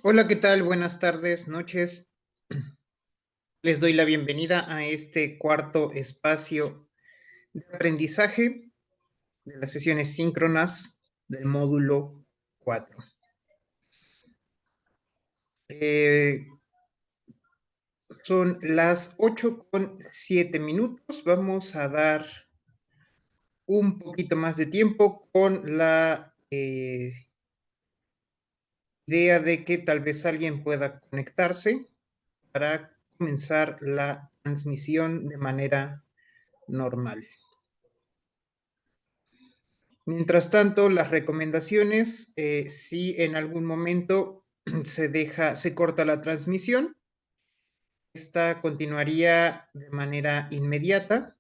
Hola, ¿qué tal? Buenas tardes, noches. Les doy la bienvenida a este cuarto espacio de aprendizaje de las sesiones síncronas del módulo 4. Eh, Son las 8:07. Vamos a dar un poquito más de tiempo con la idea de que tal vez alguien pueda conectarse para comenzar la transmisión de manera normal. Mientras tanto, las recomendaciones, si en algún momento se corta la transmisión, esta continuaría de manera inmediata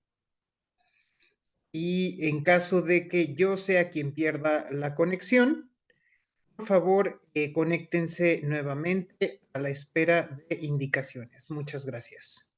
y en caso de que yo sea quien pierda la conexión, por favor, conéctense nuevamente a la espera de indicaciones. Muchas gracias.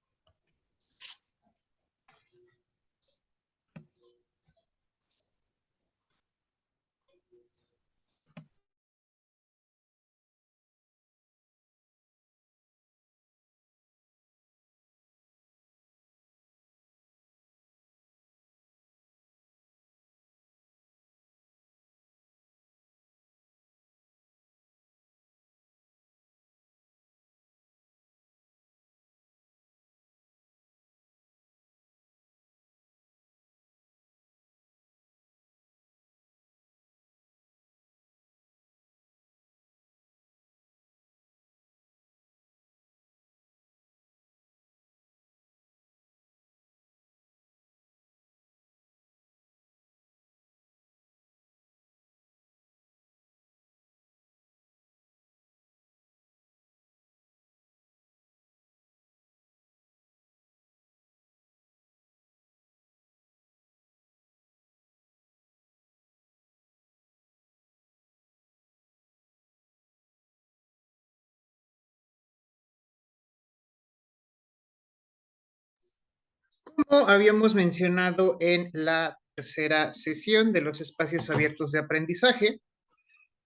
Como habíamos mencionado en la tercera sesión de los espacios abiertos de aprendizaje,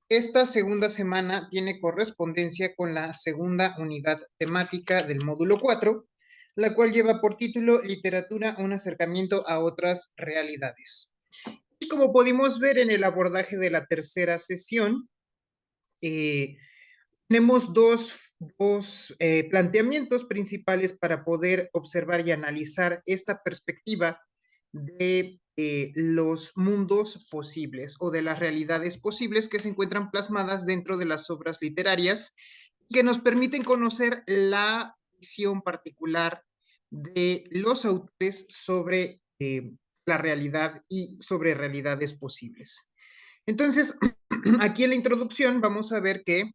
esta segunda semana tiene correspondencia con la segunda unidad temática del módulo 4, la cual lleva por título Literatura, un acercamiento a otras realidades. Y como pudimos ver en el abordaje de la tercera sesión, eh, tenemos dos planteamientos principales para poder observar y analizar esta perspectiva de los mundos posibles o de las realidades posibles que se encuentran plasmadas dentro de las obras literarias que nos permiten conocer la visión particular de los autores sobre la realidad y sobre realidades posibles. Entonces, aquí en la introducción vamos a ver que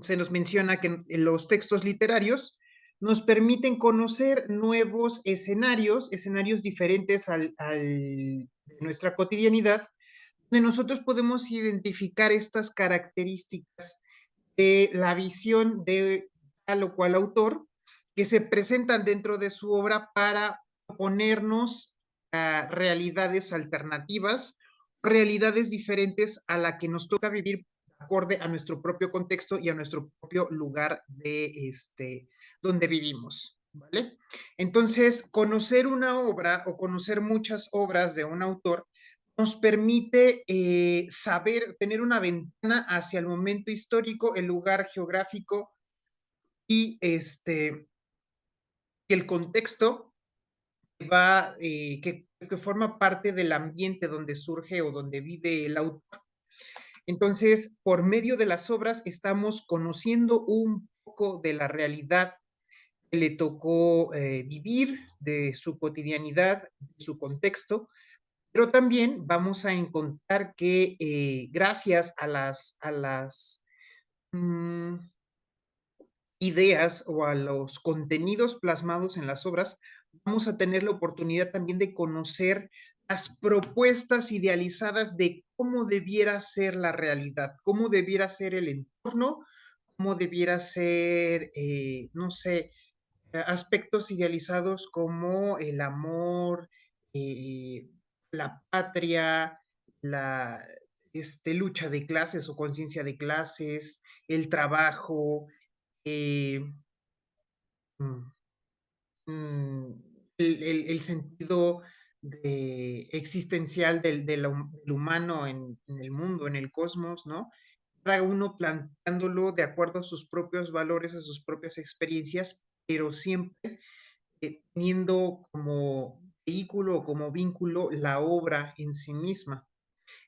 se nos menciona que los textos literarios nos permiten conocer nuevos escenarios, escenarios diferentes de nuestra cotidianidad, donde nosotros podemos identificar estas características de la visión de tal o cual autor que se presentan dentro de su obra para ponernos a realidades alternativas, realidades diferentes a la que nos toca vivir acorde a nuestro propio contexto y a nuestro propio lugar donde vivimos, ¿vale? Entonces, conocer una obra o conocer muchas obras de un autor nos permite saber, tener una ventana hacia el momento histórico, el lugar geográfico y el contexto que forma parte del ambiente donde surge o donde vive el autor. Entonces, por medio de las obras estamos conociendo un poco de la realidad que le tocó vivir, de su cotidianidad, de su contexto, pero también vamos a encontrar que gracias a las mm, ideas o a los contenidos plasmados en las obras, vamos a tener la oportunidad también de conocer las propuestas idealizadas de cómo debiera ser la realidad, cómo debiera ser el entorno, cómo debiera ser, no sé, aspectos idealizados como el amor, eh, la patria, la, lucha de clases o conciencia de clases, el trabajo, eh, mm, mm, el sentido existencial del humano en el mundo, en el cosmos, ¿no? Cada uno planteándolo de acuerdo a sus propios valores, a sus propias experiencias, pero siempre teniendo como vehículo o como vínculo la obra en sí misma.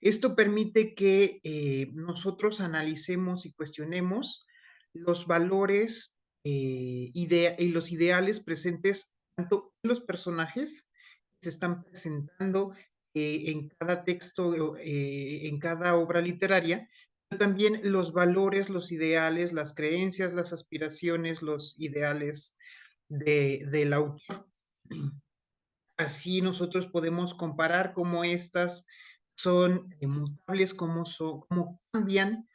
Esto permite que nosotros analicemos y cuestionemos los valores y los ideales presentes tanto en los personajes que se están presentando en cada texto, en cada obra literaria, pero también los valores, los ideales, las creencias, las aspiraciones, los ideales del autor. Así nosotros podemos comparar cómo estas son mutables, cómo cambian,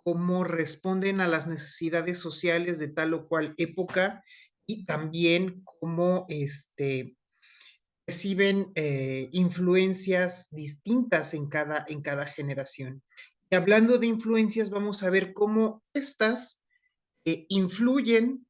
cómo responden a las necesidades sociales de tal o cual época y también cómo reciben influencias distintas en cada generación. Y hablando de influencias, vamos a ver cómo estas influyen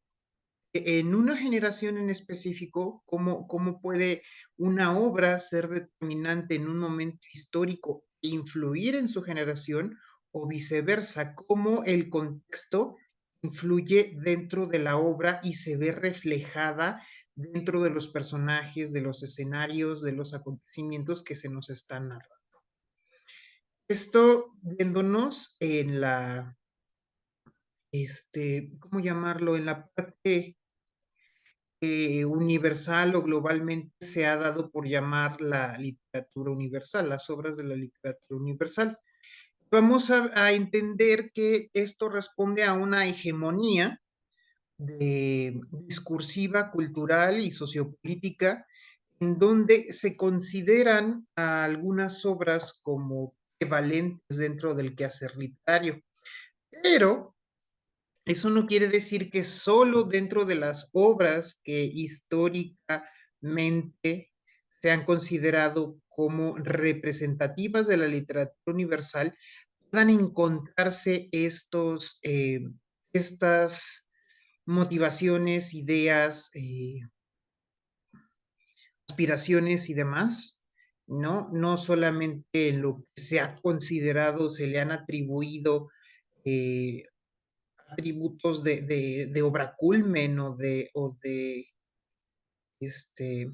en una generación en específico, cómo puede una obra ser determinante en un momento histórico e influir en su generación, o viceversa, cómo el contexto influye dentro de la obra y se ve reflejada dentro de los personajes, de los escenarios, de los acontecimientos que se nos están narrando. Esto viéndonos en ¿cómo llamarlo? En la parte universal o globalmente se ha dado por llamar la literatura universal, las obras de la literatura universal. Vamos a entender que esto responde a una hegemonía discursiva, cultural y sociopolítica, en donde se consideran a algunas obras como prevalentes dentro del quehacer literario. Pero eso no quiere decir que solo dentro de las obras que históricamente se han considerado como representativas de la literatura universal puedan encontrarse estas motivaciones, ideas, aspiraciones y demás, ¿no? No solamente en lo que se ha considerado, se le han atribuido eh, atributos de obra culmen este,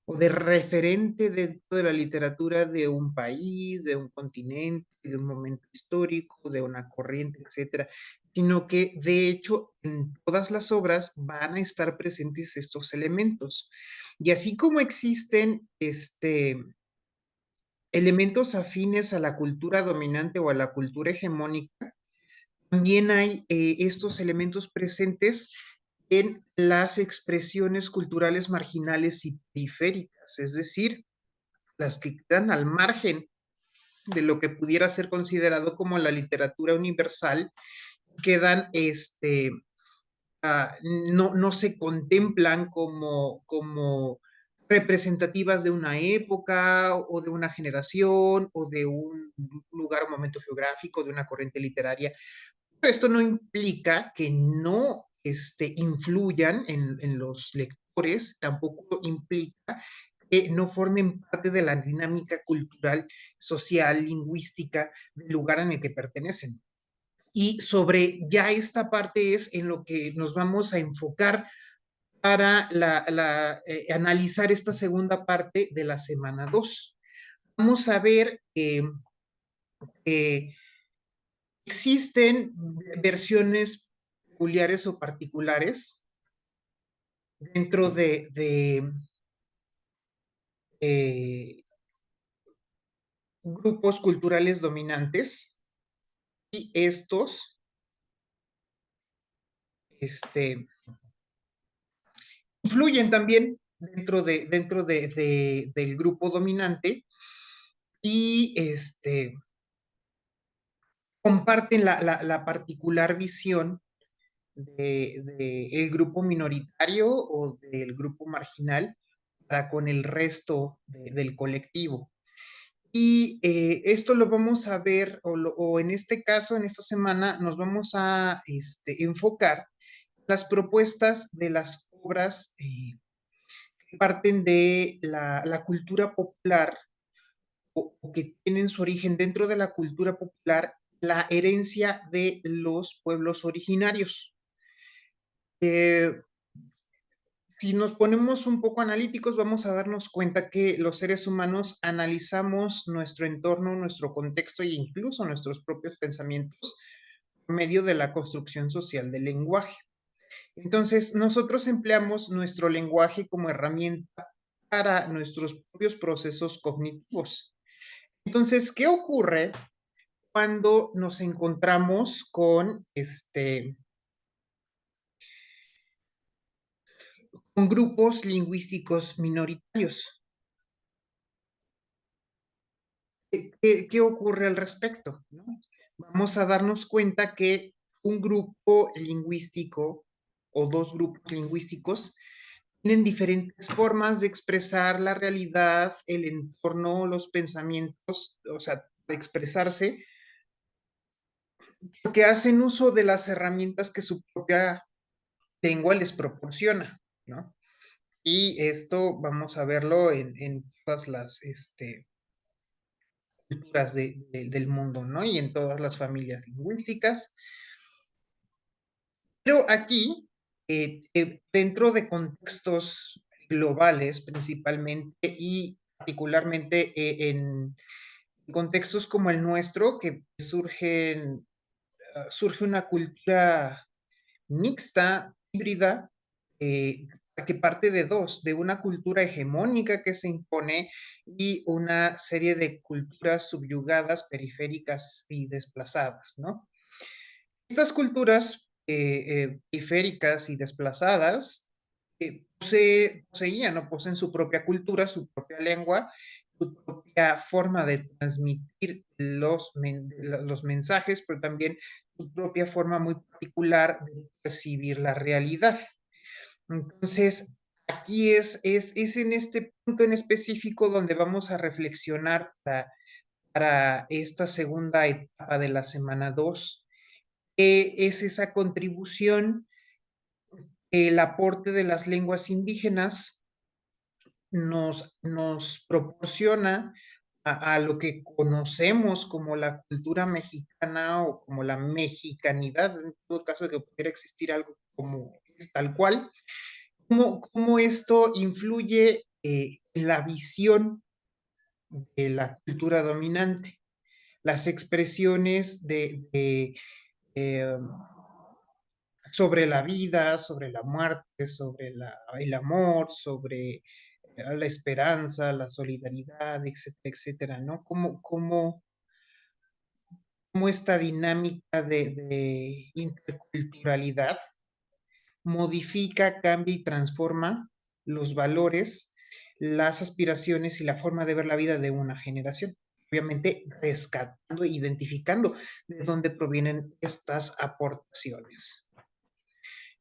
o de referente dentro de la literatura de un país, de un continente, de un momento histórico, de una corriente, etcétera, sino que de hecho en todas las obras van a estar presentes estos elementos. Y así como existen elementos afines a la cultura dominante o a la cultura hegemónica, también hay estos elementos presentes en las expresiones culturales marginales y periféricas, es decir, las que quedan al margen de lo que pudiera ser considerado como la literatura universal, quedan, no se contemplan como representativas de una época o de una generación o de un lugar o momento geográfico, de una corriente literaria. Esto no implica que no influyan en los lectores, tampoco implica que no formen parte de la dinámica cultural, social, lingüística del lugar en el que pertenecen. Y sobre ya esta parte es en lo que nos vamos a enfocar para analizar esta segunda parte de la semana 2. Vamos a ver eh, existen versiones peculiares o particulares dentro de grupos culturales dominantes y estos este, influyen también del grupo dominante y comparten la particular visión el grupo minoritario o del grupo marginal para con el resto del colectivo. Y esto lo vamos a ver, o en este caso, en esta semana, nos vamos a enfocar las propuestas de las obras que parten de la cultura popular o que tienen su origen dentro de la cultura popular, la herencia de los pueblos originarios. Eh, si nos ponemos un poco analíticos, vamos a darnos cuenta que los seres humanos analizamos nuestro entorno, nuestro contexto e incluso nuestros propios pensamientos por medio de la construcción social del lenguaje. Entonces, nosotros empleamos nuestro lenguaje como herramienta para nuestros propios procesos cognitivos. Entonces, ¿qué ocurre cuando nos encontramos con grupos lingüísticos minoritarios? ¿Qué ocurre al respecto? ¿No? Vamos a darnos cuenta que un grupo lingüístico o dos grupos lingüísticos tienen diferentes formas de expresar la realidad, el entorno, los pensamientos, o sea, de expresarse, porque hacen uso de las herramientas que su propia lengua les proporciona, ¿no? Y esto vamos a verlo en todas las culturas del mundo, ¿no? Y en todas las familias lingüísticas. Pero aquí, dentro de contextos globales principalmente y particularmente en contextos como el nuestro, que surge una cultura mixta, híbrida, eh, que parte de dos, de una cultura hegemónica que se impone y una serie de culturas subyugadas, periféricas y desplazadas, ¿no? Estas culturas periféricas y desplazadas poseían o poseen su propia cultura, su propia lengua, su propia forma de transmitir los mensajes, pero también su propia forma muy particular de percibir la realidad. Entonces, aquí es en este punto en específico donde vamos a reflexionar para esta segunda etapa de la semana 2. Es esa contribución, el aporte de las lenguas indígenas nos proporciona a lo que conocemos como la cultura mexicana o como la mexicanidad, en todo caso de que pudiera existir algo como tal cual, cómo esto influye en la visión de la cultura dominante, las expresiones eh, sobre la vida, sobre la muerte, sobre el amor, sobre la esperanza, la solidaridad, etcétera, etcétera, ¿no? Cómo esta dinámica de interculturalidad modifica, cambia y transforma los valores, las aspiraciones y la forma de ver la vida de una generación. Obviamente, rescatando e identificando de dónde provienen estas aportaciones.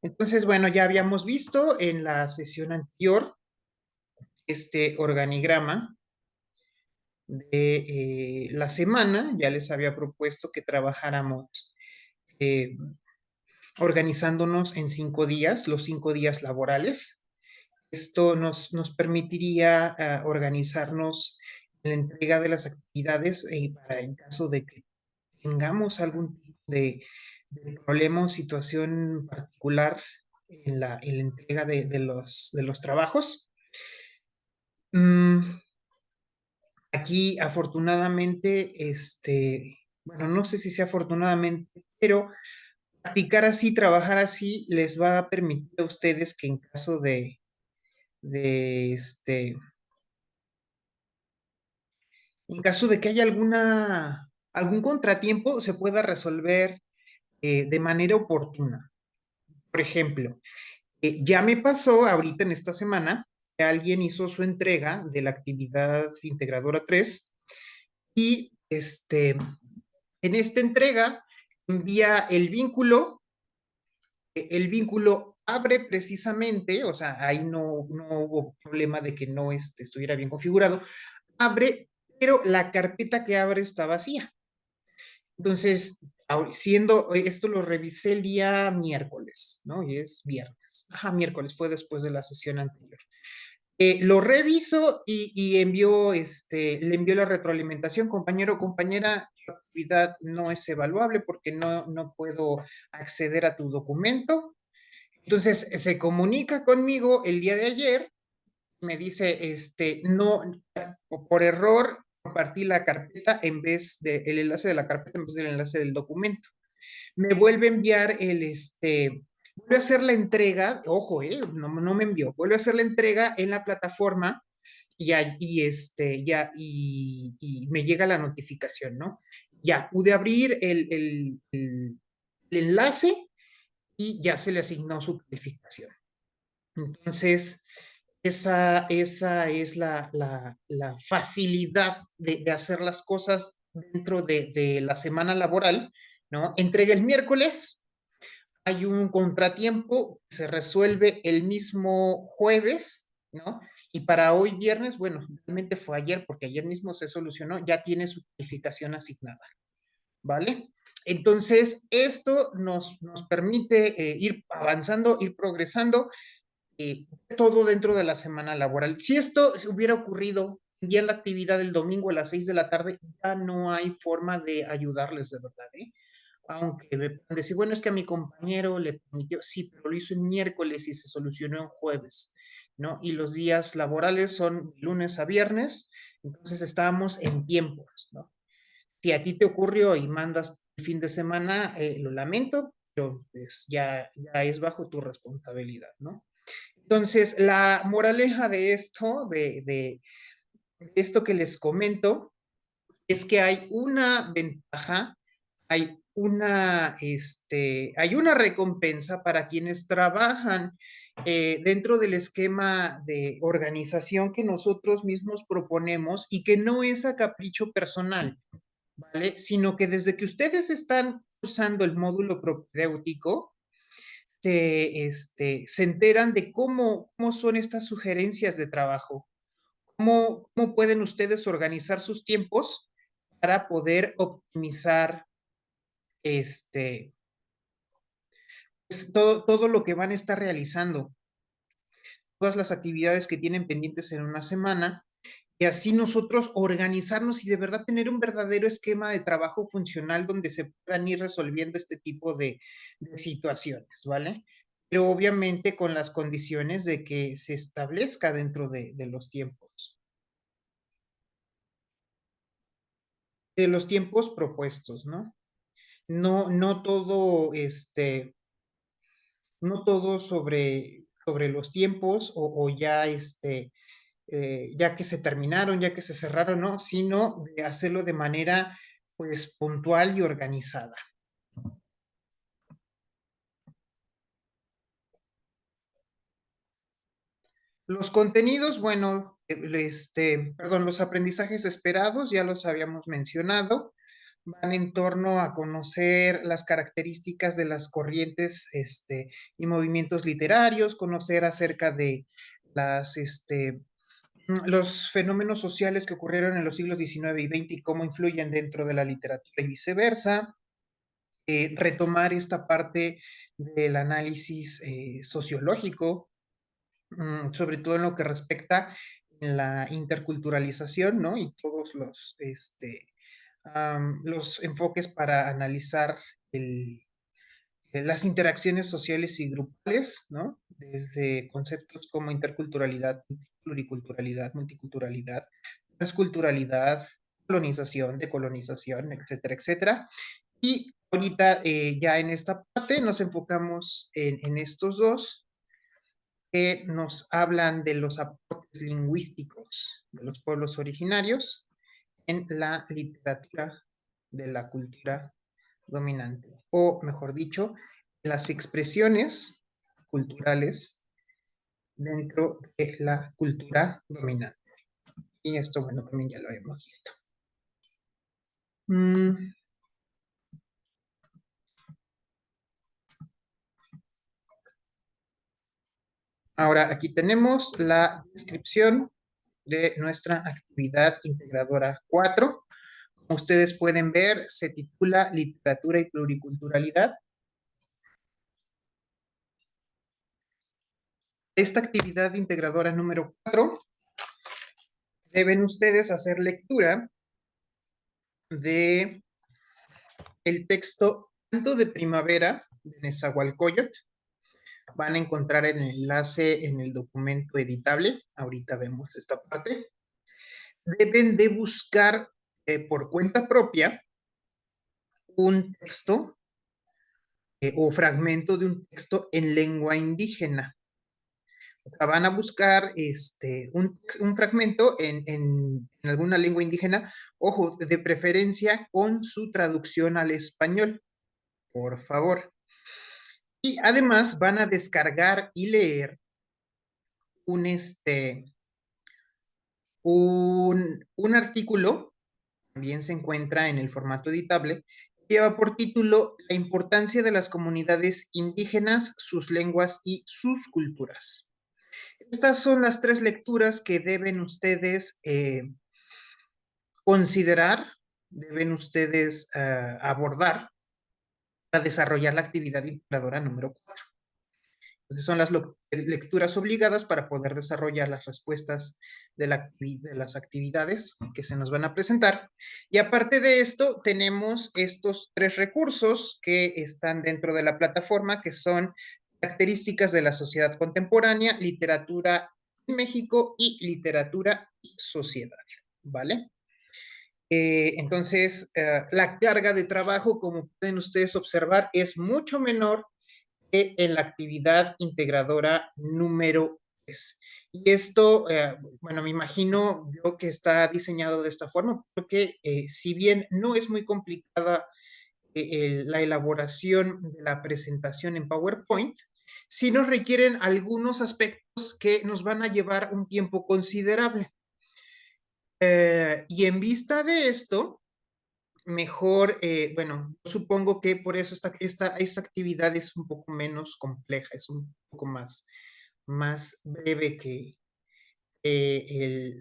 Entonces, bueno, ya habíamos visto en la sesión anterior este organigrama de la semana. Ya les había propuesto que trabajáramos eh, organizándonos en 5 días, los 5 días laborales. Esto nos permitiría organizarnos en la entrega de las actividades para en caso de que tengamos algún tipo de problema o situación particular en la entrega de los trabajos. Mm, aquí, afortunadamente, bueno, no sé si sea afortunadamente, pero practicar así, trabajar así, les va a permitir a ustedes que en caso de en caso de que haya algún contratiempo, se pueda resolver de manera oportuna. Por ejemplo, ya me pasó ahorita en esta semana que alguien hizo su entrega de la actividad integradora 3 y en esta entrega envía el vínculo abre precisamente, o sea, ahí no hubo problema de que no estuviera bien configurado, abre pero la carpeta que abre está vacía. Entonces, esto lo revisé el día miércoles, ¿no? Y es viernes. Ajá, miércoles, fue después de la sesión anterior. Lo reviso y le envió la retroalimentación, compañero o compañera, tu actividad no es evaluable porque no puedo acceder a tu documento. Entonces se comunica conmigo el día de ayer, me dice, no, por error compartí la carpeta en vez del enlace de la carpeta en vez del enlace del documento. Me vuelve a enviar vuelve a hacer la entrega, ojo, no me envió, vuelve a hacer la entrega en la plataforma y me llega la notificación, ¿no? Ya pude abrir el enlace y ya se le asignó su calificación. Entonces, esa es la facilidad de hacer las cosas dentro de la semana laboral, ¿no? Entrega el miércoles, hay un contratiempo, se resuelve el mismo jueves, ¿no? Y para hoy viernes, bueno, realmente fue ayer, porque ayer mismo se solucionó, ya tiene su calificación asignada, ¿vale? Entonces, esto nos permite ir avanzando, ir progresando, todo dentro de la semana laboral. Si esto hubiera ocurrido ya en la actividad del domingo a las 6 de la tarde, ya no hay forma de ayudarles de verdad, ¿eh? Aunque me pueden decir, bueno, es que a mi compañero le permitió, sí, pero lo hizo en miércoles y se solucionó en jueves, ¿no? Y los días laborales son lunes a viernes, entonces estábamos en tiempos, ¿no? Si a ti te ocurrió y mandas el fin de semana, lo lamento, pero pues ya es bajo tu responsabilidad, ¿no? Entonces, la moraleja de esto que les comento, es que hay una ventaja, hay una recompensa para quienes trabajan dentro del esquema de organización que nosotros mismos proponemos y que no es a capricho personal, ¿vale? Sino que desde que ustedes están usando el módulo propedéutico, se enteran de cómo son estas sugerencias de trabajo, cómo pueden ustedes organizar sus tiempos para poder optimizar este, todo lo que van a estar realizando, todas las actividades que tienen pendientes en una semana, y así nosotros organizarnos y de verdad tener un verdadero esquema de trabajo funcional donde se puedan ir resolviendo este tipo de situaciones, ¿vale? Pero obviamente con las condiciones de que se establezca dentro de los tiempos propuestos, ¿no? No todo, no todo sobre los tiempos o ya, ya que se terminaron, ya que se cerraron, ¿no? Sino de hacerlo de manera, pues, puntual y organizada. Los contenidos, bueno, perdón, los aprendizajes esperados, ya los habíamos mencionado, van en torno a conocer las características de las corrientes, y movimientos literarios, conocer acerca de los fenómenos sociales que ocurrieron en los siglos XIX y XX y cómo influyen dentro de la literatura y viceversa, retomar esta parte del análisis sociológico, sobre todo en lo que respecta a la interculturalización, ¿no? Y todos los enfoques para analizar las interacciones sociales y grupales, ¿no? Desde conceptos como interculturalidad, pluriculturalidad, multiculturalidad, transculturalidad, colonización, decolonización, etcétera, etcétera. Y ahorita ya en esta parte nos enfocamos en estos dos que nos hablan de los aportes lingüísticos de los pueblos originarios en la literatura de la cultura dominante, o mejor dicho, las expresiones culturales dentro de la cultura dominante. Y esto, bueno, también ya lo hemos visto. Ahora, aquí tenemos la descripción de nuestra actividad integradora 4. Como ustedes pueden ver, se titula Literatura y Pluriculturalidad. Esta actividad integradora número 4 deben ustedes hacer lectura de el texto Canto de Primavera de Nezahualcóyotl. Van a encontrar el enlace en el documento editable. Ahorita vemos esta parte. Deben de buscar por cuenta propia un texto o fragmento de un texto en lengua indígena. Van a buscar un fragmento en alguna lengua indígena, ojo, de preferencia con su traducción al español, por favor. Y además van a descargar y leer un, un artículo, también se encuentra en el formato editable, lleva por título La importancia de las comunidades indígenas, sus lenguas y sus culturas. Estas son las 3 lecturas que deben ustedes considerar, deben ustedes abordar para desarrollar la actividad integradora número 4. Entonces son las lecturas obligadas para poder desarrollar las respuestas de las actividades que se nos van a presentar. Y aparte de esto, tenemos estos 3 recursos que están dentro de la plataforma, que son características de la sociedad contemporánea, literatura en México y literatura y sociedad, ¿vale? Entonces, la carga de trabajo, como pueden ustedes observar, es mucho menor que en la actividad integradora número 3. Y esto, bueno, me imagino yo que está diseñado de esta forma, porque si bien no es muy complicada la elaboración de la presentación en PowerPoint, sí nos requieren algunos aspectos que nos van a llevar un tiempo considerable. Y en vista de esto, mejor, bueno, supongo que por eso esta actividad es un poco menos compleja, es un poco más breve que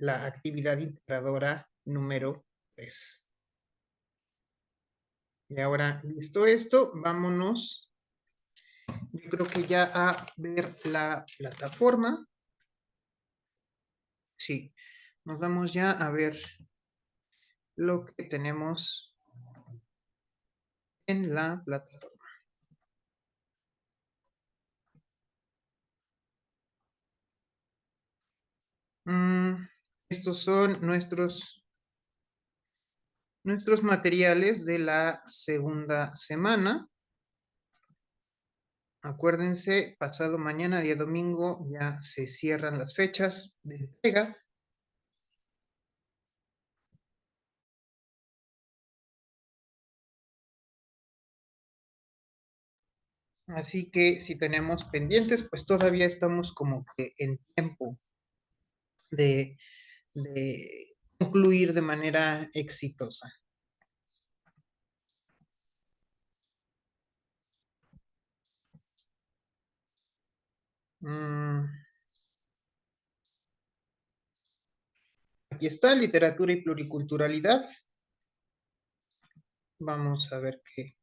la actividad integradora número 3. Y ahora, visto esto, vámonos, yo creo que ya a ver la plataforma. Sí, nos vamos ya a ver lo que tenemos en la plataforma. Estos son nuestros materiales de la segunda semana. Acuérdense, pasado mañana, día domingo, ya se cierran las fechas de entrega. Así que si tenemos pendientes, pues todavía estamos como que en tiempo de, de concluir de manera exitosa. Mm, Aquí está, literatura y pluriculturalidad. Vamos a ver qué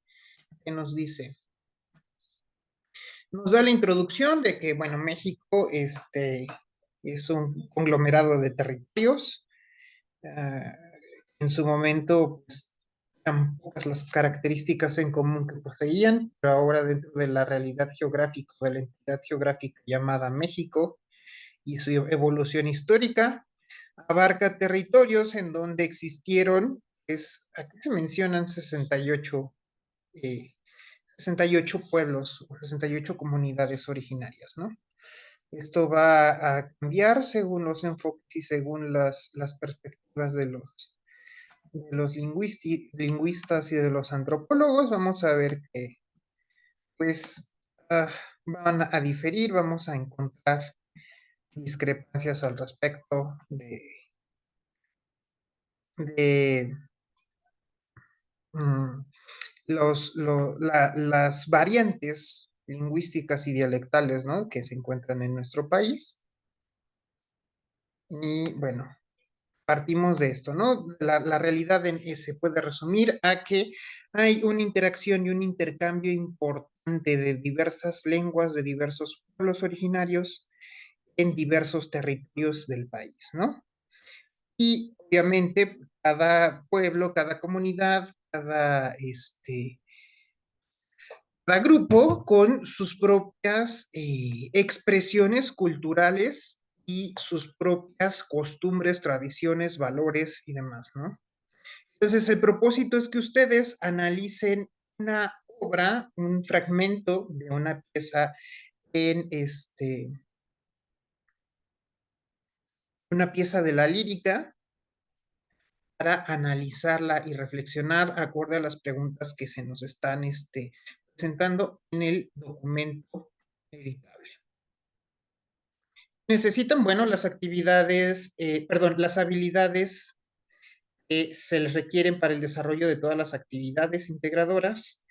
nos dice. Nos da la introducción de que, bueno, México es un conglomerado de territorios. Ah, en su momento, pues, eran pocas las características en común que poseían, pero ahora dentro de la realidad geográfica, de la entidad geográfica llamada México y su evolución histórica, abarca territorios en donde existieron, aquí se mencionan 68 pueblos o 68 comunidades originarias, ¿no? Esto va a cambiar según los enfoques y según las perspectivas de los lingüistas y de los antropólogos. Vamos a ver que, pues, van a diferir, vamos a encontrar discrepancias al respecto de mm, las variantes lingüísticas y dialectales, ¿no?, que se encuentran en nuestro país. Y bueno, partimos de esto, ¿no? La realidad se puede resumir a que hay una interacción y un intercambio importante de diversas lenguas, de diversos pueblos originarios en diversos territorios del país, ¿no? Y obviamente cada pueblo, cada comunidad, cada grupo con sus propias expresiones culturales y sus propias costumbres, tradiciones, valores y demás, ¿no? Entonces, el propósito es que ustedes analicen una obra, un fragmento de una pieza en una pieza de la lírica para analizarla y reflexionar acorde a las preguntas que se nos están presentando en el documento editable. Necesitan, bueno, las actividades, perdón, las habilidades que se les requieren para el desarrollo de todas las actividades integradoras,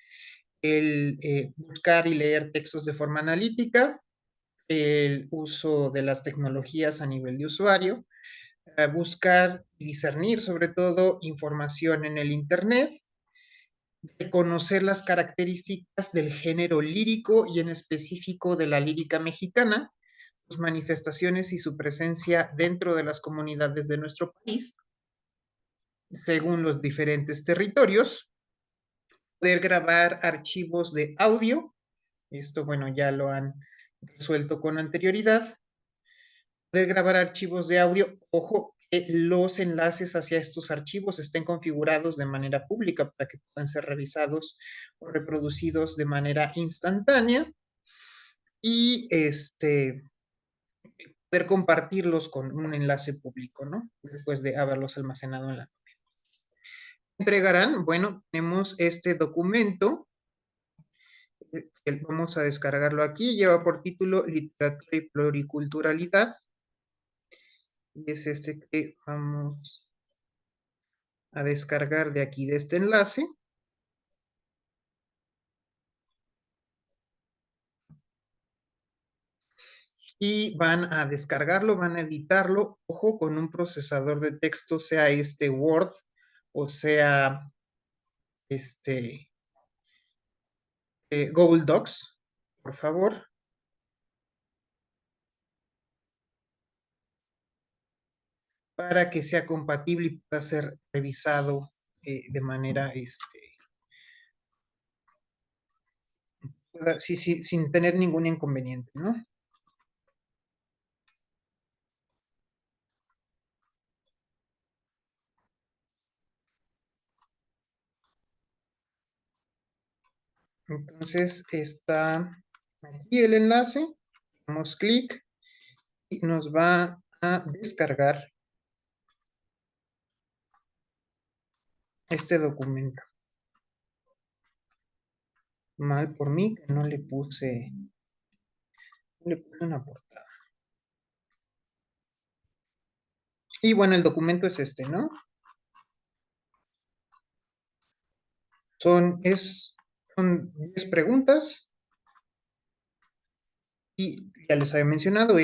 el buscar y leer textos de forma analítica, el uso de las tecnologías a nivel de usuario, buscar y discernir sobre todo información en el Internet, reconocer las características del género lírico y en específico de la lírica mexicana, sus manifestaciones y su presencia dentro de las comunidades de nuestro país, según los diferentes territorios, poder grabar archivos de audio, esto bueno ya lo han resuelto con anterioridad, poder grabar archivos de audio, ojo, que los enlaces hacia estos archivos estén configurados de manera pública para que puedan ser revisados o reproducidos de manera instantánea y poder compartirlos con un enlace público, ¿no? Después de haberlos almacenado en la nube. Entregarán, bueno, tenemos este documento, vamos a descargarlo aquí, lleva por título Literatura y Pluriculturalidad, y es este que vamos a descargar de aquí, de este enlace. Y van a descargarlo, van a editarlo, ojo, con un procesador de texto, sea este Word o sea este Google Docs, por favor, para que sea compatible y pueda ser revisado de manera, sí, sí, sin tener ningún inconveniente, ¿no? Entonces está aquí el enlace, damos clic y nos va a descargar este documento. Mal por mí que no le puse una portada. Y bueno, el documento es este, ¿no? Son 10 preguntas y ya les había mencionado,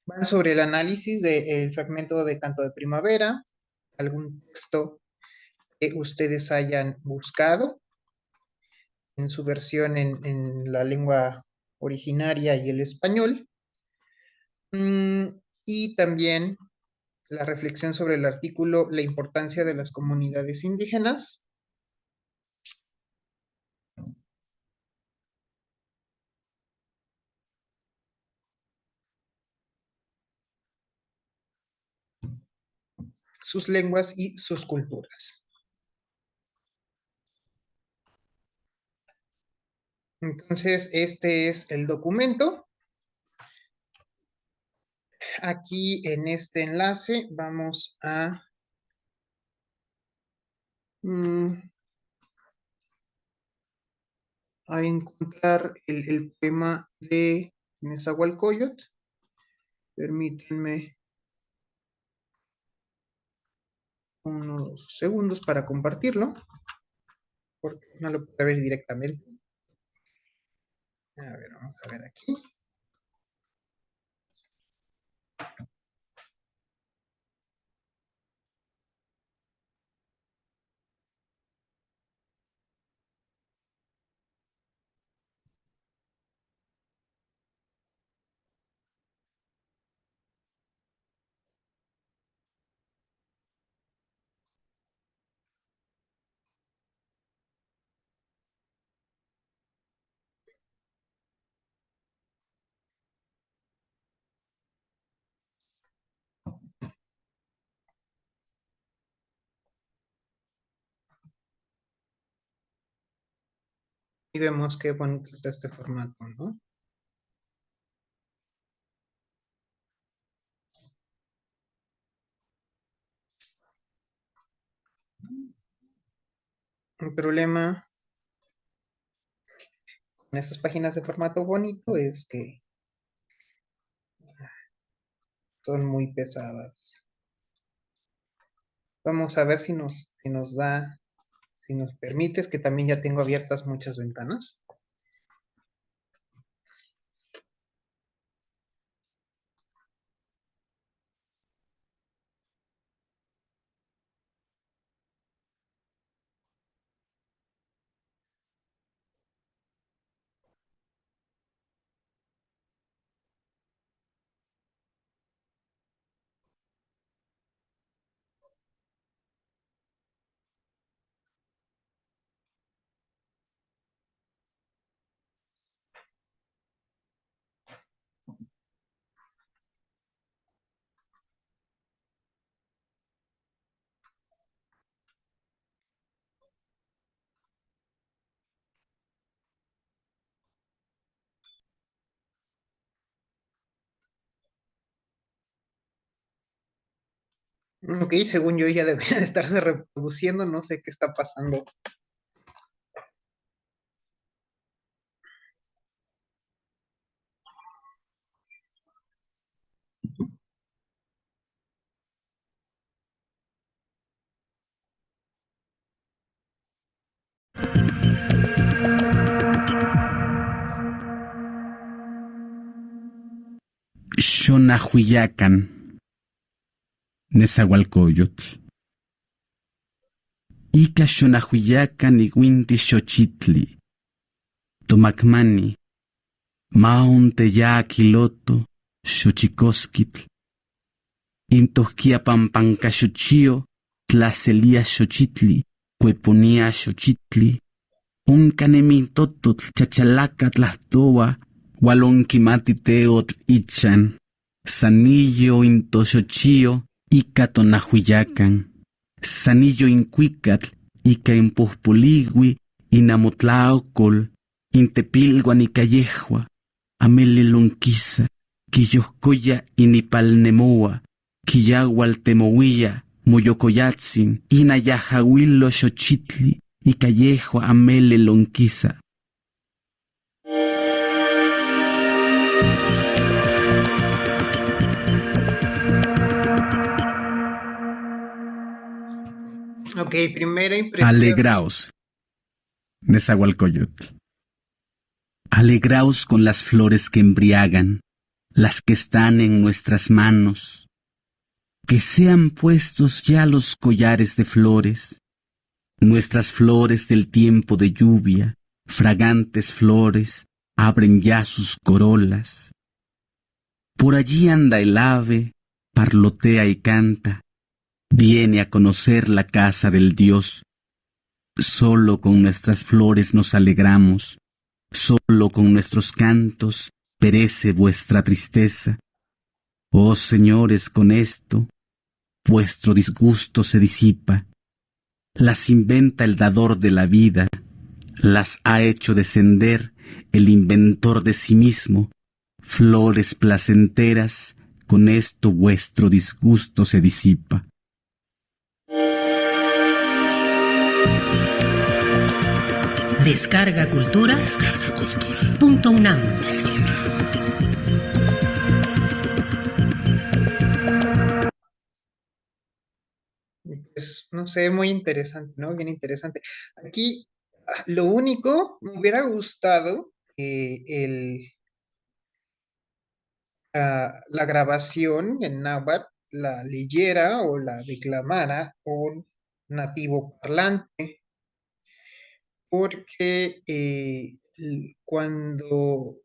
van sobre el análisis del fragmento de Canto de Primavera, algún texto que ustedes hayan buscado en su versión en la lengua originaria y el español. Y también la reflexión sobre el artículo La importancia de las comunidades indígenas, sus lenguas y sus culturas. Entonces, este es el documento. Aquí en este enlace vamos mm, a encontrar el poema de Nezahualcóyotl. Permítanme unos segundos para compartirlo, porque no lo puedo ver directamente. A ver, vamos a ver aquí. Y vemos qué bonito está este formato, ¿no? El problema con estas páginas de formato bonito es que son muy pesadas. Vamos a ver si nos da, si nos permite, es que también ya tengo abiertas muchas ventanas. Ok, según yo ya debería de estarse reproduciendo, no sé qué está pasando. Xonahuillacan, Nezahualcóyotl. Ica Xonahuillacan iguinti xochitli, Tomacmani, Maunteya Quiloto, Xochicosquitl, Intohquia Pampanca Xochio, Tlacelia Xochitli, Cueponía Xochitli, Uncanemintototl Chachalaca Tlahtoa, Hualonquimati Teotl Ichan, Sanillo Intoxochio, Ica Tonahuillacan, Sanillo Incuicatl, Ica Impuhpuligui, Inamotlaocol, Intepilguan y Callejua, Amelelonquisa, Quilloscoya Inipalnemoa, Quillahualtemohuilla, Moyocoyatzin, Inayajahuilo Xochitli, y Callejua Amelelonquisa. Ok, primera impresión. Alegraos, Nezahualcóyotl. Alegraos con las flores que embriagan, las que están en nuestras manos. Que sean puestos ya los collares de flores, nuestras flores del tiempo de lluvia, fragantes flores, abren ya sus corolas. Por allí anda el ave, parlotea y canta, viene a conocer la casa del Dios. Solo con nuestras flores nos alegramos, solo con nuestros cantos perece vuestra tristeza. Oh señores, con esto vuestro disgusto se disipa. Las inventa el dador de la vida, las ha hecho descender el inventor de sí mismo. Flores placenteras, con esto vuestro disgusto se disipa. Descarga Cultura. Punto UNAM. Pues no sé, muy interesante, ¿no? Bien interesante. Aquí, lo único, me hubiera gustado el la grabación en náhuatl la leyera o la declamara un nativo parlante, porque cuando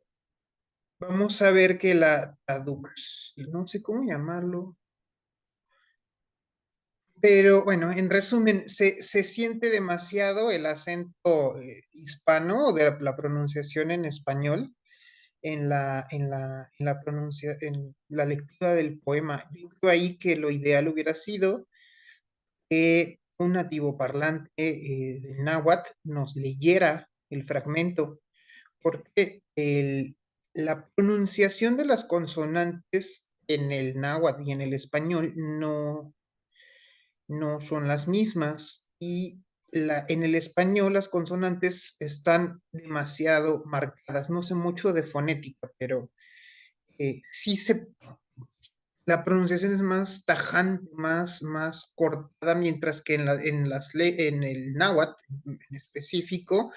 vamos a ver que la traducción, no sé cómo llamarlo, pero bueno, en resumen, se siente demasiado el acento hispano o de la pronunciación en español en la lectura del poema. Yo creo ahí que lo ideal hubiera sido que un nativo parlante del náhuatl nos leyera el fragmento, porque la pronunciación de las consonantes en el náhuatl y en el español no son las mismas, y en el español las consonantes están demasiado marcadas. No sé mucho de fonética, pero sí la pronunciación es más tajante, más cortada, mientras que en el náhuatl en específico,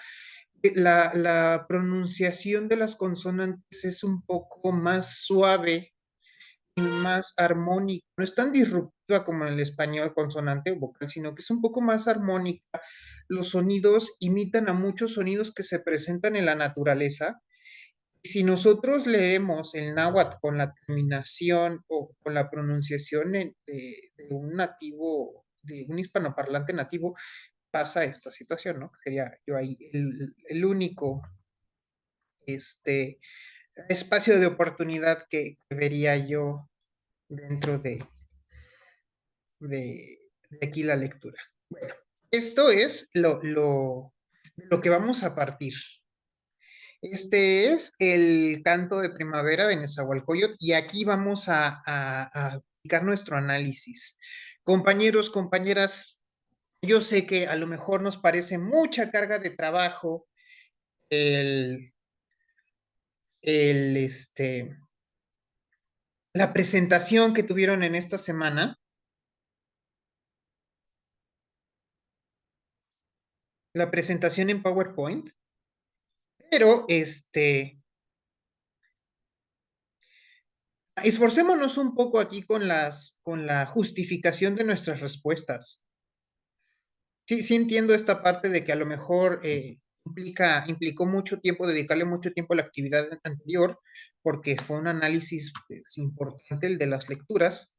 la pronunciación de las consonantes es un poco más suave y más armónica. No es tan disruptiva como en el español consonante o vocal, sino que es un poco más armónica. Los sonidos imitan a muchos sonidos que se presentan en la naturaleza. Si nosotros leemos el náhuatl con la terminación o con la pronunciación de un nativo, de un hispanoparlante nativo, pasa esta situación, ¿no? Sería yo ahí el único este, espacio de oportunidad que vería yo dentro de aquí la lectura. Bueno, esto es lo que vamos a partir. Este es el canto de primavera de Nezahualcóyotl y aquí vamos a aplicar nuestro análisis. Compañeros, compañeras, yo sé que a lo mejor nos parece mucha carga de trabajo el, la presentación que tuvieron en esta semana, la presentación en PowerPoint, pero esforcémonos un poco aquí con la justificación de nuestras respuestas. Sí, sí entiendo esta parte de que a lo mejor implicó mucho tiempo, dedicarle mucho tiempo a la actividad anterior, porque fue un análisis pues, importante el de las lecturas,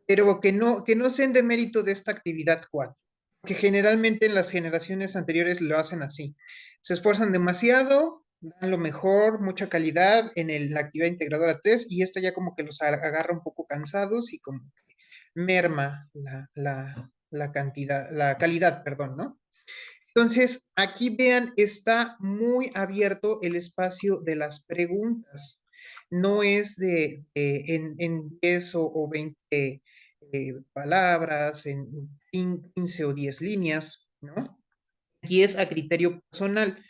pero que no sean de mérito de esta actividad 4, que generalmente en las generaciones anteriores lo hacen así. Se esfuerzan demasiado, dan lo mejor, mucha calidad en la actividad integradora 3 y esta ya como que los agarra un poco cansados y como que merma la cantidad, la calidad, perdón, ¿no? Entonces, aquí vean, está muy abierto el espacio de las preguntas. No es en 10 o 20 palabras, en 15 o 10 líneas, ¿no? Aquí es a criterio personal.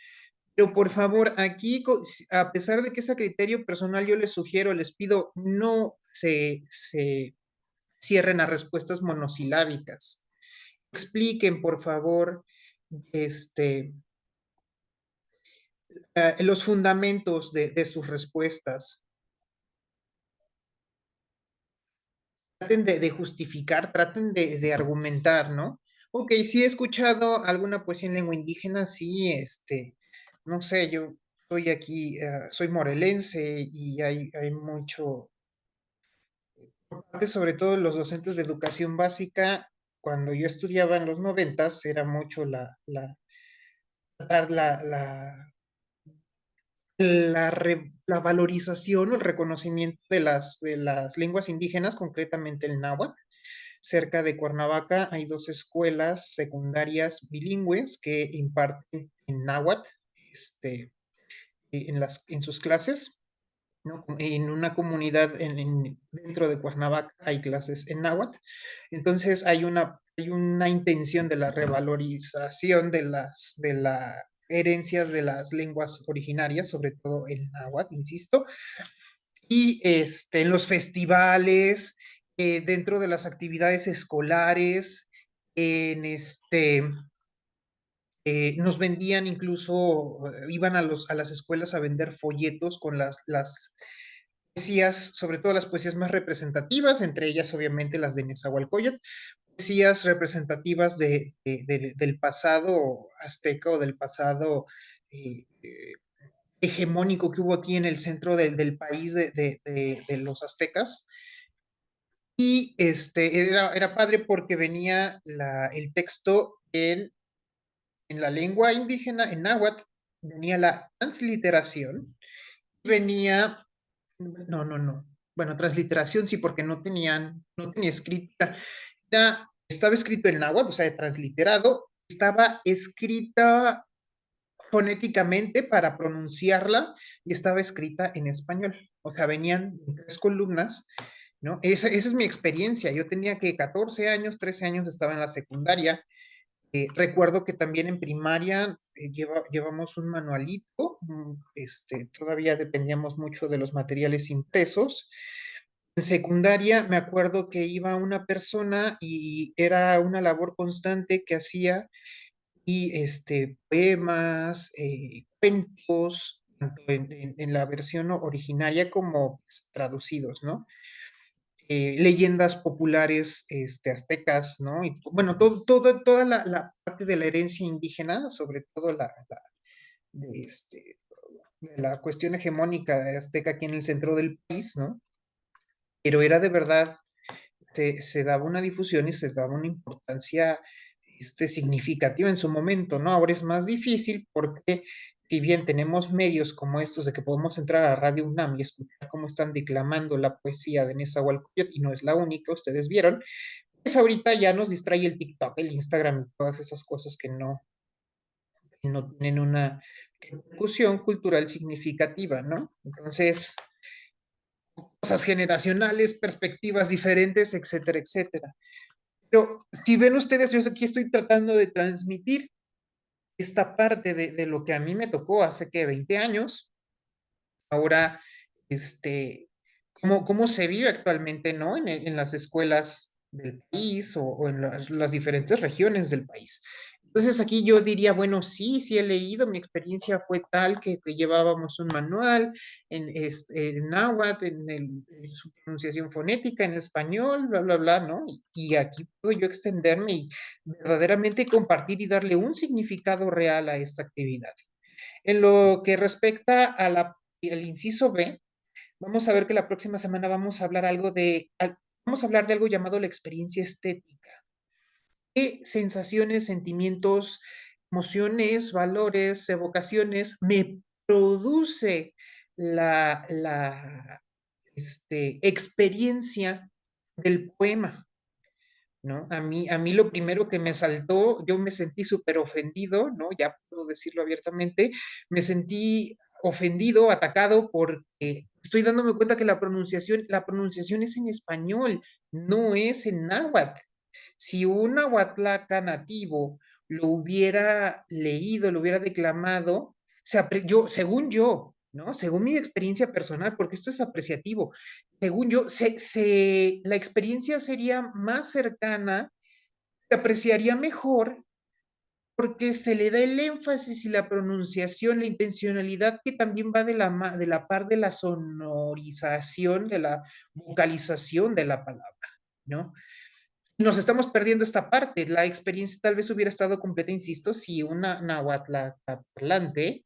Pero por favor, aquí, a pesar de que es a criterio personal, yo les sugiero, les pido, no se cierren a respuestas monosilábicas. Expliquen, por favor, este, los fundamentos de sus respuestas. Traten de justificar, traten de argumentar, ¿no? Ok, sí he escuchado alguna poesía en lengua indígena, sí, no sé, yo soy aquí, soy morelense y hay mucho, sobre todo los docentes de educación básica, cuando yo estudiaba en los 90s, era mucho la la valorización o el reconocimiento de las lenguas indígenas, concretamente el náhuatl. Cerca de Cuernavaca hay dos escuelas secundarias bilingües que imparten en náhuatl en sus clases, ¿no? En una comunidad dentro de Cuernavaca hay clases en náhuatl. Entonces hay una intención de la revalorización de las herencias de las lenguas originarias, sobre todo el náhuatl, insisto, y en los festivales, dentro de las actividades escolares, en nos vendían incluso, iban a las escuelas a vender folletos con las poesías, sobre todo las poesías más representativas, entre ellas obviamente las de Nezahualcóyotl, poesías representativas del pasado azteca o del pasado hegemónico que hubo aquí en el centro del país de los aztecas. Y era padre porque venía el texto en la lengua indígena, en náhuatl, venía la transliteración, venía, no, bueno, transliteración sí, porque no tenía escrita, estaba escrito en náhuatl, o sea, transliterado, estaba escrita fonéticamente para pronunciarla y estaba escrita en español, o sea, venían en 3 columnas, ¿no? Esa es mi experiencia, yo tenía que 14 años, 13 años, estaba en la secundaria. Recuerdo que también en primaria llevamos un manualito, todavía dependíamos mucho de los materiales impresos. En secundaria me acuerdo que iba una persona y era una labor constante que hacía y poemas, cuentos, tanto en la versión originaria como pues, traducidos, ¿no? Leyendas populares aztecas, ¿no? Y bueno, toda la parte de la herencia indígena, sobre todo de, de la cuestión hegemónica de azteca aquí en el centro del país, ¿no? Pero era de verdad, se daba una difusión y se daba una importancia significativa en su momento, ¿no? Ahora es más difícil porque si bien tenemos medios como estos de que podemos entrar a Radio UNAM y escuchar cómo están declamando la poesía de Nezahualcóyotl, y no es la única, ustedes vieron, pues ahorita ya nos distrae el TikTok, el Instagram y todas esas cosas que no tienen una repercusión cultural significativa, ¿no? Entonces, cosas generacionales, perspectivas diferentes, etcétera, etcétera. Pero si ven ustedes, yo aquí estoy tratando de transmitir esta parte de lo que a mí me tocó hace que 20 años, ahora, cómo se vive actualmente, ¿no? En las escuelas del país o en las diferentes regiones del país. Entonces aquí yo diría, bueno, sí he leído, mi experiencia fue tal que llevábamos un manual en náhuatl, en su pronunciación fonética, en español, bla, bla, bla, ¿no? Y aquí puedo yo extenderme y verdaderamente compartir y darle un significado real a esta actividad. En lo que respecta al inciso B, vamos a ver que la próxima semana vamos a hablar de algo llamado la experiencia estética. ¿Qué sensaciones, sentimientos, emociones, valores, evocaciones me produce la experiencia del poema? ¿No? A mí lo primero que me saltó, yo me sentí súper ofendido, ¿no? Ya puedo decirlo abiertamente, me sentí ofendido, atacado, porque estoy dándome cuenta que la pronunciación es en español, no es en náhuatl. Si un nahuatlaca nativo lo hubiera leído, lo hubiera declamado, según yo, ¿no? Según mi experiencia personal, porque esto es apreciativo, según yo, la experiencia sería más cercana, se apreciaría mejor porque se le da el énfasis y la pronunciación, la intencionalidad que también va de la par de la sonorización, de la vocalización de la palabra, ¿no? Nos estamos perdiendo esta parte. La experiencia tal vez hubiera estado completa, insisto, si una náhuatl parlante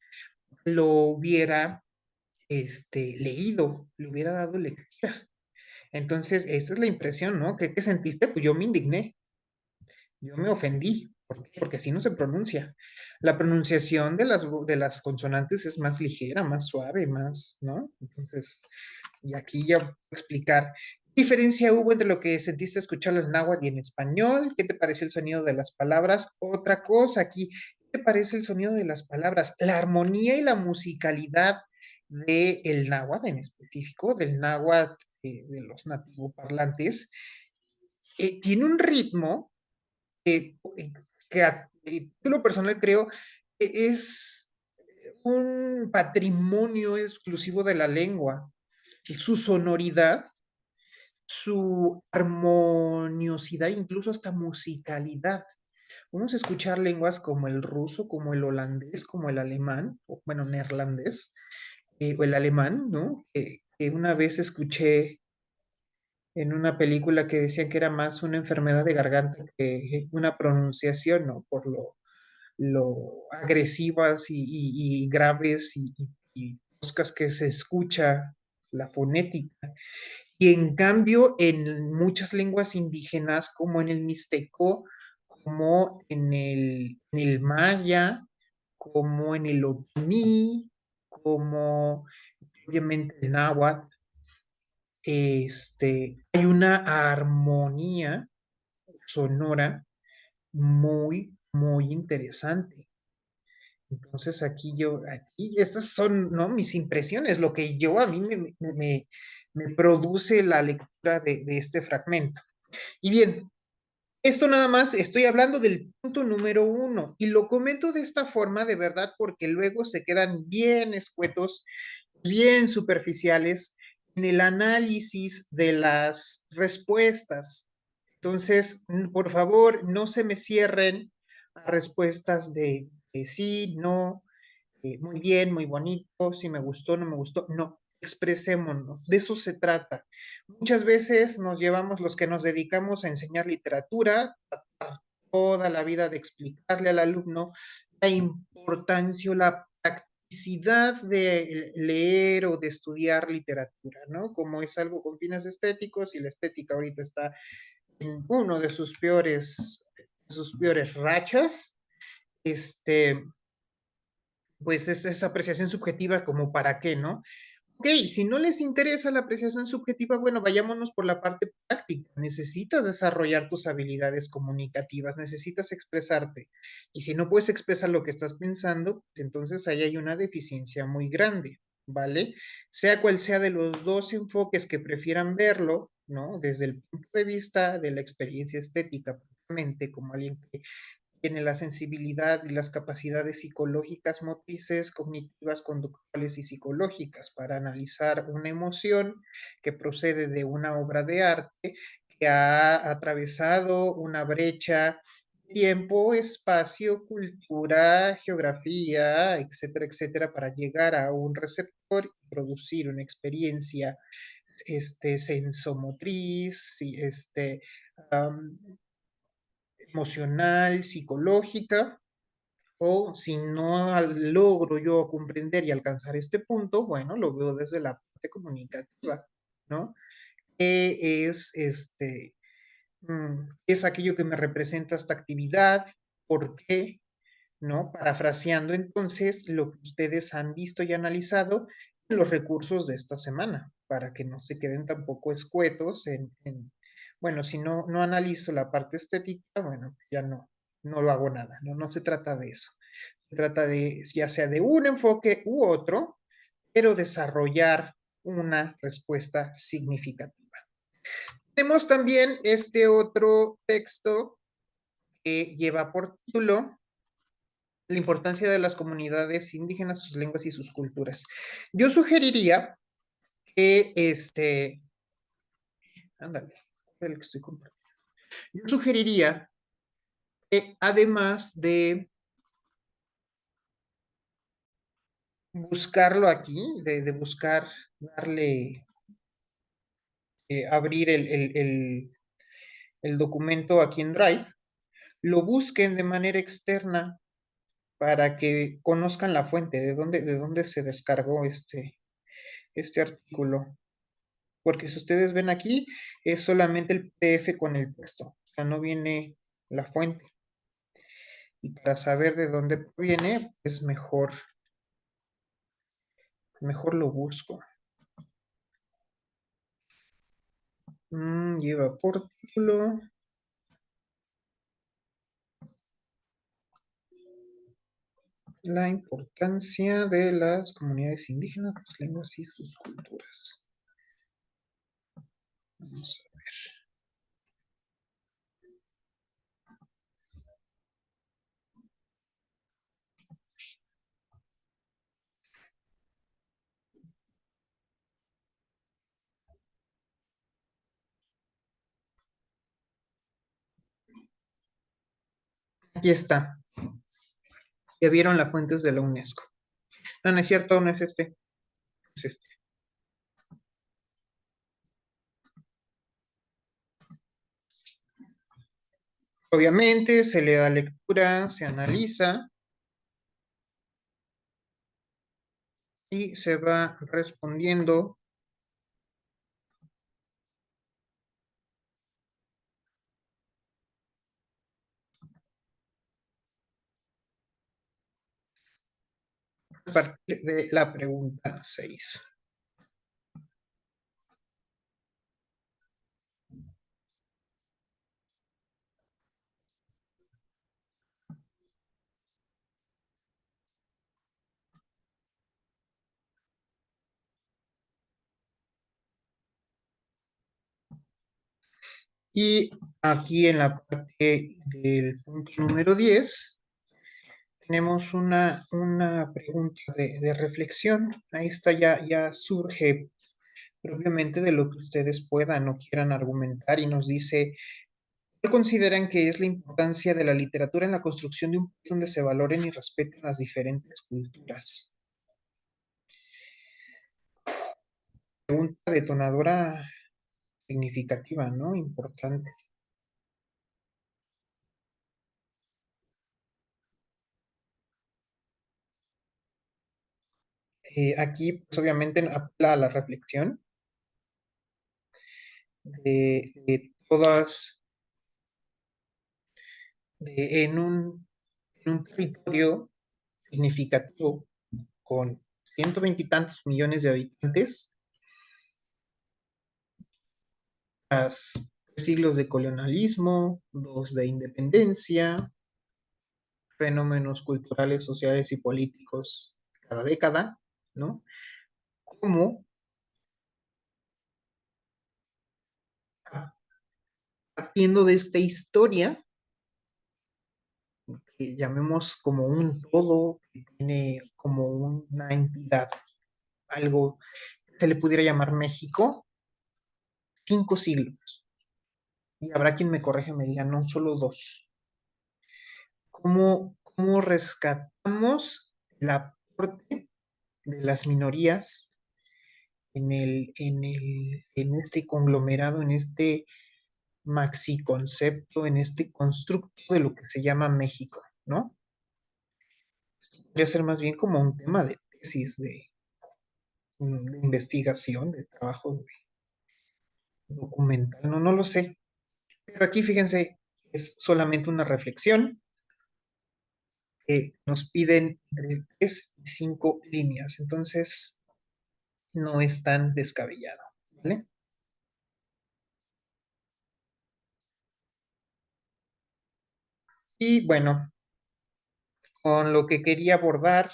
lo hubiera leído, le hubiera dado lectura. Entonces, esa es la impresión, ¿no? ¿Qué sentiste? Pues yo me indigné, yo me ofendí. ¿Por qué? Porque así no se pronuncia. La pronunciación de las consonantes es más ligera, más suave, más, ¿no? Entonces, y aquí ya voy a explicar qué diferencia hubo entre lo que sentiste escuchar en náhuatl y en español. ¿Qué te pareció el sonido de las palabras? Otra cosa aquí, ¿qué te parece el sonido de las palabras? La armonía y la musicalidad del náhuatl en específico, del náhuatl de los nativoparlantes, tiene un ritmo eh, que yo lo personal creo que es un patrimonio exclusivo de la lengua. Su sonoridad, su armoniosidad, incluso hasta musicalidad. Vamos a escuchar lenguas como el ruso, como el holandés, como el alemán, o bueno, neerlandés, o el alemán, ¿no? Una vez escuché en una película que decían que era más una enfermedad de garganta que una pronunciación, ¿no? Por lo agresivas y graves y toscas que se escucha la fonética. Y en cambio, en muchas lenguas indígenas, como en el mixteco, como en el maya, como en el otomí, como obviamente el náhuatl, hay una armonía sonora muy, muy interesante. Entonces aquí estas son, ¿no? Mis impresiones, lo que yo a mí me produce la lectura de este fragmento. Y bien, esto nada más estoy hablando del punto número 1 y lo comento de esta forma de verdad porque luego se quedan bien escuetos, bien superficiales en el análisis de las respuestas. Entonces, por favor, no se me cierren a respuestas de sí, no, muy bien, muy bonito, si me gustó, no me gustó. No, expresémonos, de eso se trata. Muchas veces nos llevamos los que nos dedicamos a enseñar literatura, a toda la vida de explicarle al alumno la importancia o la practicidad de leer o de estudiar literatura, ¿no? Como es algo con fines estéticos y la estética ahorita está en uno de sus peores rachas, este, pues es esa apreciación subjetiva como para qué, ¿no? Ok, si no les interesa la apreciación subjetiva, bueno, vayámonos por la parte práctica. Necesitas desarrollar tus habilidades comunicativas, necesitas expresarte. Y si no puedes expresar lo que estás pensando, pues entonces ahí hay una deficiencia muy grande, ¿vale? Sea cual sea de los dos enfoques que prefieran verlo, ¿no? Desde el punto de vista de la experiencia estética, propiamente, como alguien que tiene la sensibilidad y las capacidades psicológicas, motrices, cognitivas, conductuales y psicológicas para analizar una emoción que procede de una obra de arte que ha atravesado una brecha, tiempo, espacio, cultura, geografía, etcétera, etcétera, para llegar a un receptor y producir una experiencia sensomotriz, um, emocional, psicológica, o si no logro yo comprender y alcanzar este punto, bueno, lo veo desde la parte comunicativa, ¿no? ¿Qué es aquello que me representa esta actividad? ¿Por qué? ¿No? Parafraseando entonces lo que ustedes han visto y analizado en los recursos de esta semana, para que no se queden tampoco escuetos bueno, si no analizo la parte estética, bueno, ya no lo hago nada, no se trata de eso. Se trata de, ya sea de un enfoque u otro, pero desarrollar una respuesta significativa. Tenemos también este otro texto que lleva por título la importancia de las comunidades indígenas, sus lenguas y sus culturas. Yo sugeriría que ándale, el que estoy comprando. Yo sugeriría que además de buscarlo aquí, de buscar darle, abrir el documento aquí en Drive, lo busquen de manera externa para que conozcan la fuente, de dónde se descargó este artículo. Porque si ustedes ven aquí, es solamente el PDF con el texto, o sea, no viene la fuente. Y para saber de dónde proviene, es mejor lo busco. Lleva por título la importancia de las comunidades indígenas, sus lenguas y sus culturas. Vamos a ver. Aquí está. Ya vieron las fuentes de la UNESCO. No, no es cierto, no es este. Es este. Obviamente se le da lectura, se analiza y se va respondiendo a partir de la pregunta 6. Y aquí en la parte del punto número 10 tenemos una pregunta de reflexión. Ahí está, ya surge propiamente de lo que ustedes puedan o quieran argumentar y nos dice, ¿qué consideran que es la importancia de la literatura en la construcción de un país donde se valoren y respeten las diferentes culturas? Pregunta detonadora significativa, ¿no? Importante. Aquí, pues obviamente, apela a la reflexión de todas, en un territorio significativo con 120 y tantos millones de habitantes, tras 3 siglos de colonialismo, 2 de independencia, fenómenos culturales, sociales y políticos cada década, ¿no? Cómo, partiendo de esta historia, que llamemos como un todo, que tiene como una entidad, algo que se le pudiera llamar México, 5 siglos. Y habrá quien me corrige y me diga, no, solo 2. ¿Cómo rescatamos el aporte de las minorías en este conglomerado, en este maxi concepto, en este constructo de lo que se llama México, ¿no? Podría ser más bien como un tema de tesis, de investigación, de trabajo documental, no lo sé. Pero aquí fíjense, es solamente una reflexión que nos piden entre 3 y 5 líneas, entonces no es tan descabellado, ¿vale? Y bueno, con lo que quería abordar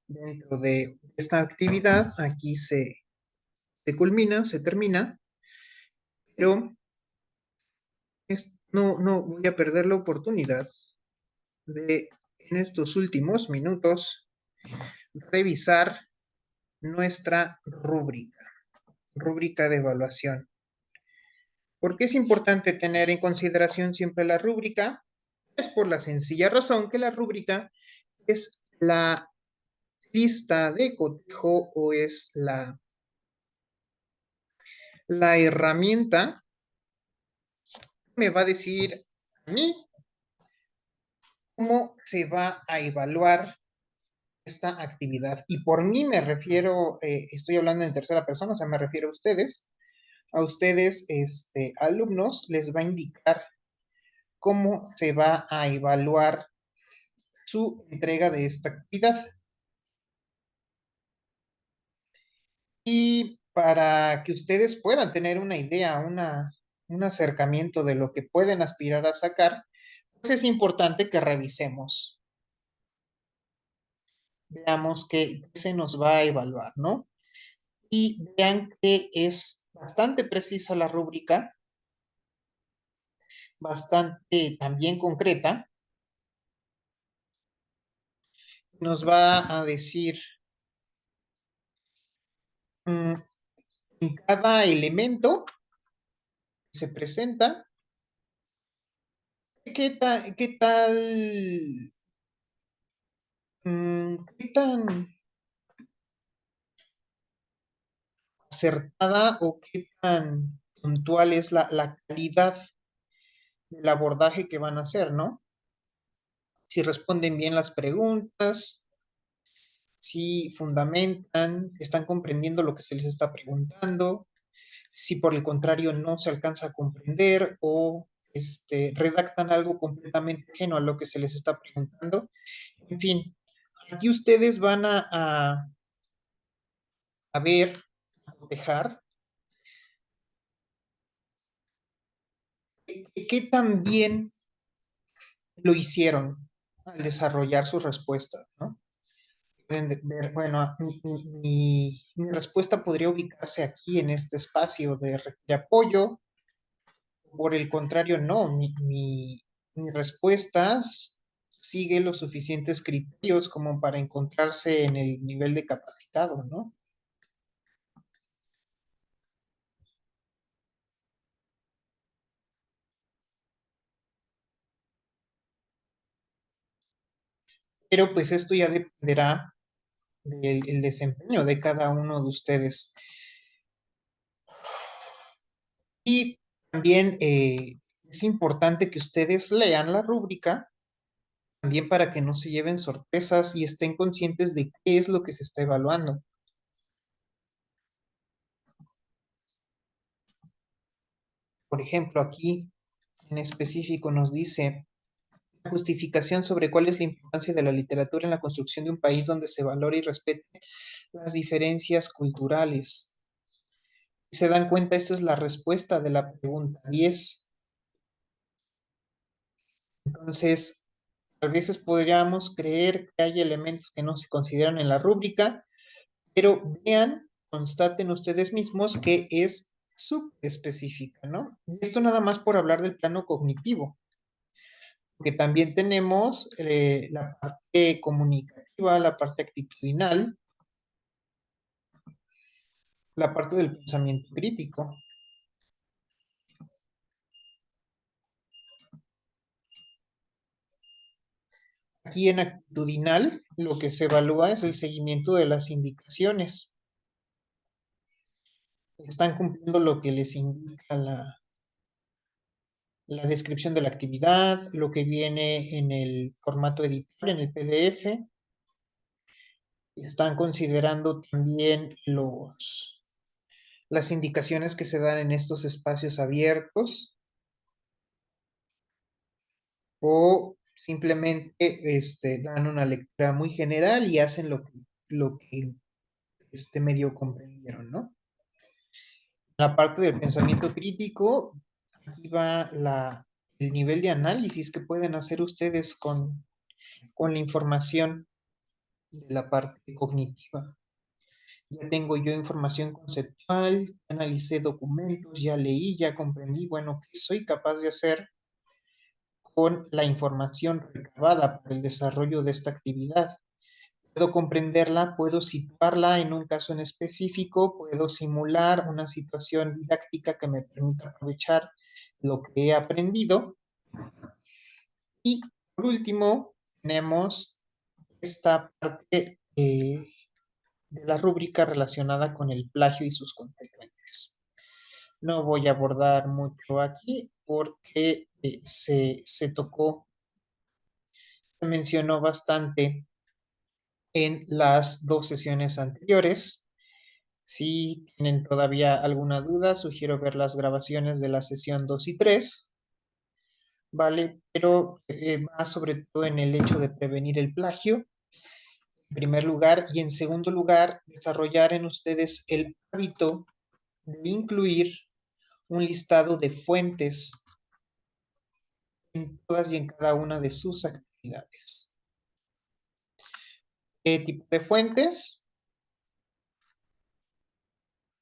dentro de esta actividad, aquí se culmina, se termina, pero no voy a perder la oportunidad de, en estos últimos minutos, revisar nuestra rúbrica de evaluación. ¿Por qué es importante tener en consideración siempre la rúbrica? Es por la sencilla razón que la rúbrica es la lista de cotejo o es la herramienta que me va a decir a mí cómo se va a evaluar esta actividad. Y por mí me refiero, estoy hablando en tercera persona, o sea, me refiero a ustedes. A ustedes, alumnos, les va a indicar cómo se va a evaluar su entrega de esta actividad. Y para que ustedes puedan tener una idea, un acercamiento de lo que pueden aspirar a sacar, pues es importante que revisemos, veamos qué se nos va a evaluar, ¿no? Y vean que es bastante precisa la rúbrica, bastante también concreta. Nos va a decir en cada elemento que se presenta, qué tan acertada o qué tan puntual es la calidad del abordaje que van a hacer, ¿no? Si responden bien las preguntas, si fundamentan, están comprendiendo lo que se les está preguntando, si por el contrario no se alcanza a comprender o redactan algo completamente ajeno a lo que se les está preguntando. En fin, aquí ustedes van a ver, a cotejar qué tan bien lo hicieron al desarrollar sus respuestas, ¿no? Pueden ver, bueno, mi respuesta podría ubicarse aquí en este espacio de apoyo. Por el contrario, no, mi respuesta sigue los suficientes criterios como para encontrarse en el nivel de capacitado, ¿no? Pero pues esto ya dependerá del el desempeño de cada uno de ustedes. Y también es importante que ustedes lean la rúbrica, también para que no se lleven sorpresas y estén conscientes de qué es lo que se está evaluando. Por ejemplo, aquí en específico nos dice justificación sobre cuál es la importancia de la literatura en la construcción de un país donde se valore y respete las diferencias culturales. Si se dan cuenta, esta es la respuesta de la pregunta 10. Entonces, a veces podríamos creer que hay elementos que no se consideran en la rúbrica, pero vean, constaten ustedes mismos que es súper específica, ¿no? Esto nada más por hablar del plano cognitivo, porque también tenemos la parte comunicativa, la parte actitudinal, la parte del pensamiento crítico. Aquí en actitudinal lo que se evalúa es el seguimiento de las indicaciones. Están cumpliendo lo que les indica la descripción de la actividad, lo que viene en el formato editable, en el PDF. Están considerando también las indicaciones que se dan en estos espacios abiertos o simplemente dan una lectura muy general y hacen lo que medio comprendieron, ¿no? La parte del pensamiento crítico, aquí va el nivel de análisis que pueden hacer ustedes con la información de la parte cognitiva. Ya tengo yo información conceptual, analicé documentos, ya leí, ya comprendí, bueno, ¿qué soy capaz de hacer con la información recabada para el desarrollo de esta actividad? Puedo comprenderla, puedo situarla en un caso en específico, puedo simular una situación didáctica que me permita aprovechar lo que he aprendido. Y por último, tenemos esta parte de la rúbrica relacionada con el plagio y sus consecuencias. No voy a abordar mucho aquí porque se tocó, se mencionó bastante en las dos sesiones anteriores. Si tienen todavía alguna duda, sugiero ver las grabaciones de la sesión 2 y 3, ¿vale? Pero va sobre todo en el hecho de prevenir el plagio, en primer lugar, y en segundo lugar, desarrollar en ustedes el hábito de incluir un listado de fuentes en todas y en cada una de sus actividades. ¿Qué tipo de fuentes?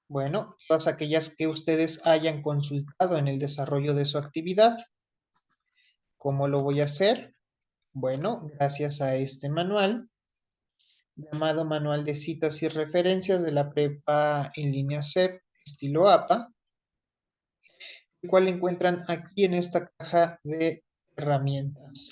Bueno, todas aquellas que ustedes hayan consultado en el desarrollo de su actividad. ¿Cómo lo voy a hacer? Bueno, gracias a este manual, llamado Manual de Citas y Referencias de la Prepa en línea CEP, estilo APA, el cual encuentran aquí en esta caja de herramientas.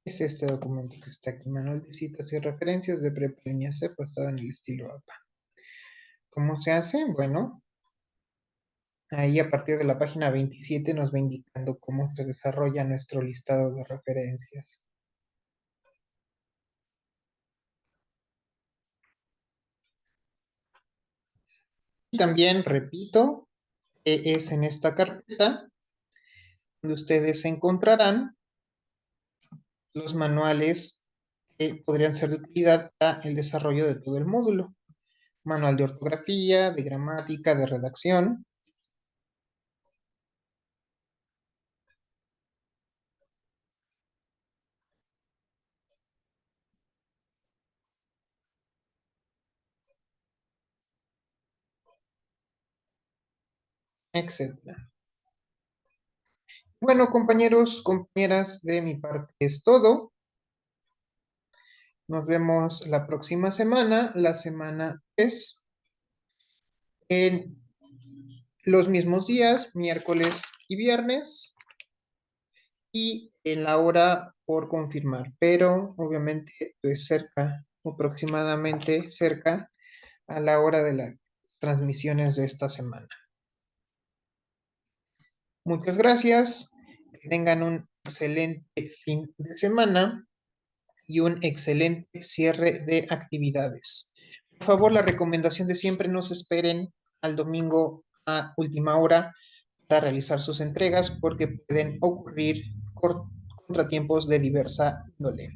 Es este documento que está aquí, Manual de citas y referencias de prepa C basado en el estilo APA. ¿Cómo se hace? Bueno, ahí a partir de la página 27 nos va indicando cómo se desarrolla nuestro listado de referencias. Y también repito, que es en esta carpeta donde ustedes encontrarán los manuales que podrían ser de utilidad para el desarrollo de todo el módulo. Manual de ortografía, de gramática, de redacción. Etcétera. Bueno, compañeros, compañeras, de mi parte es todo. Nos vemos la próxima semana, la semana 3, en los mismos días, miércoles y viernes, y en la hora por confirmar, pero obviamente pues cerca, aproximadamente cerca a la hora de las transmisiones de esta semana. Muchas gracias, que tengan un excelente fin de semana y un excelente cierre de actividades. Por favor, la recomendación de siempre, no se esperen al domingo a última hora para realizar sus entregas porque pueden ocurrir contratiempos de diversa índole.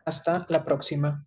Hasta la próxima.